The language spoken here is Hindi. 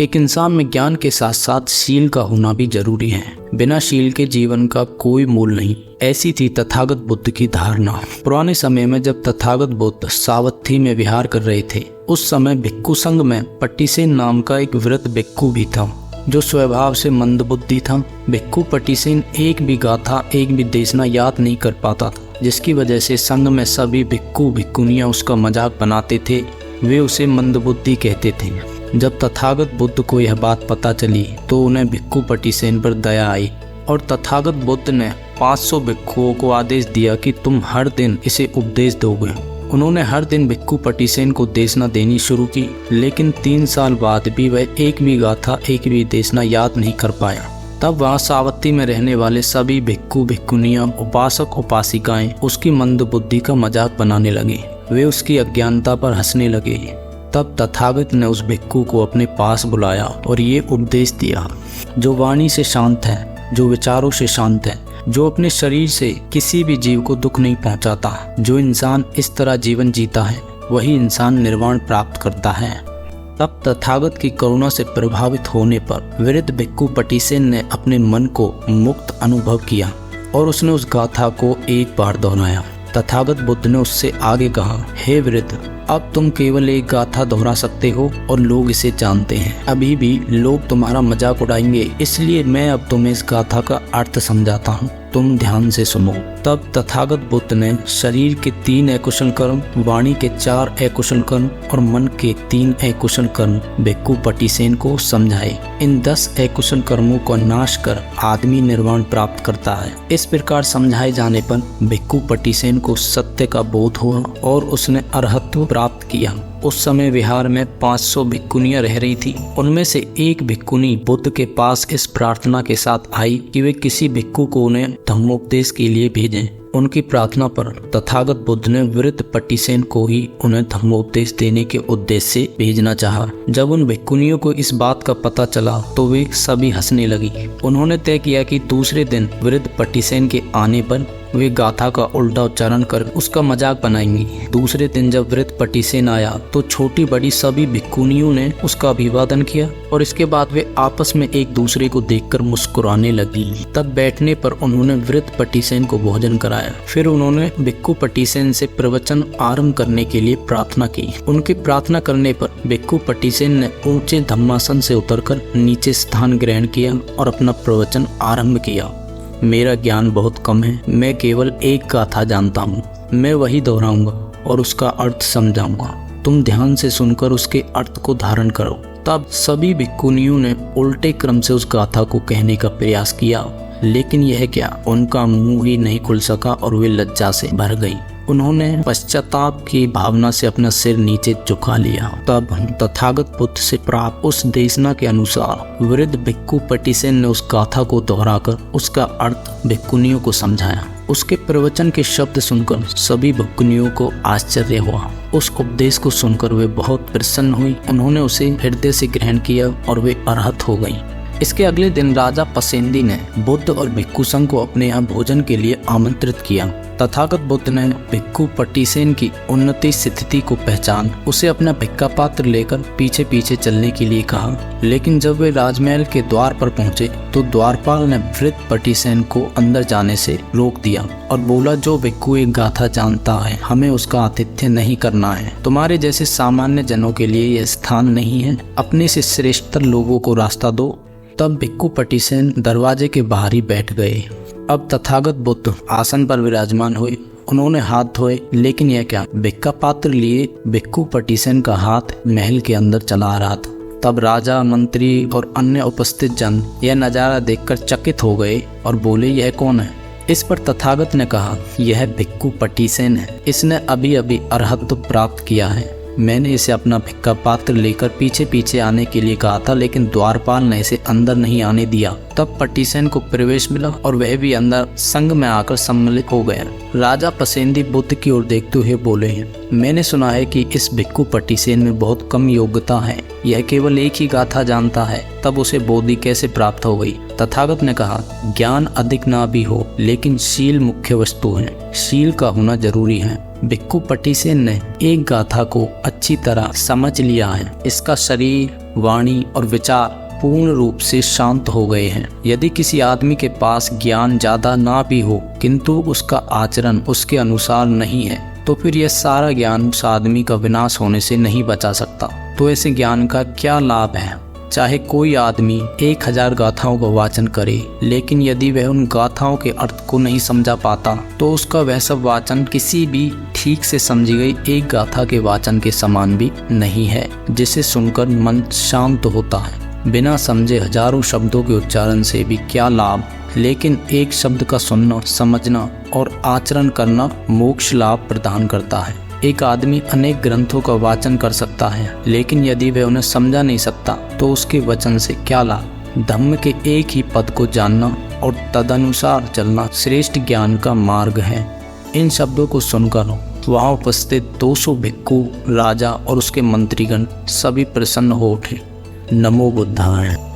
एक इंसान में ज्ञान के साथ साथ शील का होना भी जरूरी है। बिना शील के जीवन का कोई मूल नहीं। ऐसी थी तथागत बुद्ध की धारणा। पुराने समय में जब तथागत बुद्ध सावत्थी में विहार कर रहे थे, उस समय भिक्खु संघ में पट्टिसेन नाम का एक वृद्ध भिक्खु भी था जो स्वभाव से मंदबुद्धि था। भिक्खु पट्टिसेन एक भी गाथा, एक भी देशना याद नहीं कर पाता था, जिसकी वजह से संघ में सभी भिक्खु भिक्खुनियां उसका मजाक बनाते थे। वे उसे मंदबुद्धि कहते थे। जब तथागत बुद्ध को यह बात पता चली तो उन्हें भिक्खु पट्टिसेन पर दया आई और तथागत बुद्ध ने 500 भिक्खुओं को आदेश दिया कि तुम हर दिन इसे उपदेश दोगे। उन्होंने हर दिन भिक्खु पट्टिसेन को देशना देनी शुरू की, लेकिन 3 साल बाद भी वह एक भी गाथा, एक भी देशना याद नहीं कर पाया। तब वहाँ सावत्ती में रहने वाले सभी भिक्खु भिक्खुनियां, उपासक उपासिकाएं उसकी मंदबुद्धि का मजाक बनाने लगे। वे उसकी अज्ञानता पर हंसने लगे। तब तथागत ने उस भिक्खु को अपने पास बुलाया और ये उपदेश दिया, जो वाणी से शांत है, जो विचारों से शांत है, जो अपने शरीर से किसी भी जीव को दुख नहीं पहुंचाता, जो इंसान इस तरह जीवन जीता है वही इंसान निर्वाण प्राप्त करता है। तब तथागत की करुणा से प्रभावित होने पर वृद्ध भिक्खु पट्टिसेन ने अपने मन को मुक्त अनुभव किया और उसने उस गाथा को एक बार दोहराया। तथागत बुद्ध ने उससे आगे कहा, हे वृद्ध, अब तुम केवल एक गाथा दोहरा सकते हो और लोग इसे जानते हैं। अभी भी लोग तुम्हारा मजाक उड़ाएंगे, इसलिए मैं अब तुम्हें इस गाथा का अर्थ समझाता हूँ, तुम ध्यान से सुनो। तब तथागत बुद्ध ने शरीर के 3 अकुशल कर्म, वाणी के 4 अकुशल कर्म और मन के 3 अकुशल कर्म भिक्खु पट्टिसेन को समझाए। इन 10 अकुशल कर्मों को नाश कर आदमी निर्वाण प्राप्त करता है। इस प्रकार समझाए जाने पर भिक्खु पट्टिसेन को सत्य का बोध हुआ और उसने अरहत्व प्राप्त किया। उस समय विहार में 500 भिक्खुनियां रह रही थी। उनमें से एक भिक्खुनी बुद्ध के पास इस प्रार्थना के साथ आई कि वे किसी भिक्खु को उन्हें धम्मोपदेश के लिए भेजें। उनकी प्रार्थना पर तथागत बुद्ध ने वृद्ध पट्टिसेन को ही उन्हें धम्मोपदेश देने के उद्देश्य से भेजना चाहा। जब उन भिक्खुनियों को इस बात का पता चला तो वे सभी हंसने लगी। उन्होंने तय किया कि दूसरे दिन वृद्ध पट्टिसेन के आने पर वे गाथा का उल्टा उच्चारण कर उसका मजाक बनाएंगी। दूसरे दिन जब वृद्ध पट्टिसेन आया तो छोटी बड़ी सभी भिक्खुनियों ने उसका अभिवादन किया और इसके बाद वे आपस में एक दूसरे को देखकर मुस्कुराने लगी। तब बैठने पर उन्होंने वृद्ध पट्टिसेन को भोजन कराया। फिर उन्होंने भिक्खु पट्टिसेन से प्रवचन आरंभ करने के लिए प्रार्थना की। उनकी प्रार्थना करने पर भिक्खु पट्टिसेन ने ऊंचे धम्मासन से उतरकर नीचे स्थान ग्रहण किया और अपना प्रवचन आरंभ किया। मेरा ज्ञान बहुत कम है, मैं केवल एक गाथा जानता हूँ, मैं वही दोहराऊंगा और उसका अर्थ समझाऊंगा। तुम ध्यान से सुनकर उसके अर्थ को धारण करो। तब सभी भिक्खुनियों ने उल्टे क्रम से उस गाथा को कहने का प्रयास किया, लेकिन यह क्या, उनका मुंह ही नहीं खुल सका और वे लज्जा से भर गई। उन्होंने पश्चाताप की भावना से अपना सिर नीचे झुका लिया। तब तथागत बुद्ध से प्राप्त उस देशना के अनुसार वृद्ध भिक्खु पट्टिसेन ने उस गाथा को दोहराकर उसका अर्थ भिक्खुनियों को समझाया। उसके प्रवचन के शब्द सुनकर सभी भिक्खुनियों को आश्चर्य हुआ। उस उपदेश को सुनकर वे बहुत प्रसन्न हुई। उन्होंने उसे हृदय से ग्रहण किया और वे अरहत हो गई। इसके अगले दिन राजा पसेंदी ने बुद्ध और भिक्खु संघ को अपने यहाँ भोजन के लिए आमंत्रित किया। तथागत बुद्ध ने भिक्खु पट्टिसेन की उन्नति स्थिति को पहचान उसे अपना भिक्खा पात्र लेकर पीछे पीछे चलने के लिए कहा। लेकिन जब वे राजमहल के द्वार पर पहुंचे तो द्वारपाल ने वृद्ध पट्टिसेन को अंदर जाने से रोक दिया और बोला, जो भिक्खु एक गाथा जानता है हमें उसका आतिथ्य नहीं करना है। तुम्हारे जैसे सामान्य जनों के लिए यह स्थान नहीं है, अपने से श्रेष्ठतर लोगों को रास्ता दो। तब भिक्खु पट्टिसेन दरवाजे के बाहर ही बैठ गए। अब तथागत बुद्ध आसन पर विराजमान हुए। उन्होंने हाथ धोए, लेकिन यह क्या, भिक्खा पात्र लिए भिक्खु पट्टिसेन का हाथ महल के अंदर चला आ रहा था। तब राजा, मंत्री और अन्य उपस्थित जन यह नजारा देखकर चकित हो गए और बोले, यह कौन है? इस पर तथागत ने कहा, यह भिक्खु पट्टिसेन है। इसने अभी अभी अरहत्व प्राप्त किया है। मैंने इसे अपना भिक्खा पात्र लेकर पीछे पीछे आने के लिए कहा था, लेकिन द्वारपाल ने इसे अंदर नहीं आने दिया। तब पट्टिसेन को प्रवेश मिला और वह भी अंदर संघ में आकर सम्मिलित हो गया। राजा पसेंदी बुद्ध की ओर देखते हुए बोले, मैंने सुना है कि इस भिक्खु पट्टिसेन में बहुत कम योग्यता है। यह केवल एक ही गाथा जानता है, तब उसे बोधि कैसे प्राप्त हो गई? तथागत ने कहा, ज्ञान अधिक ना भी हो लेकिन शील मुख्य वस्तु है, शील का होना जरूरी है। भिक्खु पट्टिसेन ने एक गाथा को अच्छी तरह समझ लिया है। इसका शरीर, वाणी और विचार पूर्ण रूप से शांत हो गए हैं। यदि किसी आदमी के पास ज्ञान ज्यादा ना भी हो किंतु उसका आचरण उसके अनुसार नहीं है तो फिर यह सारा ज्ञान उस आदमी का विनाश होने से नहीं बचा सकता। तो ऐसे ज्ञान का क्या लाभ है? चाहे कोई आदमी 1000 गाथाओं का वाचन करे, लेकिन यदि वह उन गाथाओं के अर्थ को नहीं समझा पाता तो उसका वह सब वाचन किसी भी ठीक से समझी गई एक गाथा के वाचन के समान भी नहीं है, जिसे सुनकर मन शांत होता है। बिना समझे हजारों शब्दों के उच्चारण से भी क्या लाभ, लेकिन एक शब्द का सुनना, समझना और आचरण करना मोक्ष लाभ प्रदान करता है। एक आदमी अनेक ग्रंथों का वाचन कर सकता है, लेकिन यदि वह उन्हें समझा नहीं सकता तो उसके वचन से क्या लाभ। धम्म के एक ही पद को जानना और तदनुसार चलना श्रेष्ठ ज्ञान का मार्ग है। इन शब्दों को सुनकर वहाँ उपस्थित 200 भिक्खु, राजा और उसके मंत्रीगण सभी प्रसन्न हो उठे। नमो बुद्धाय।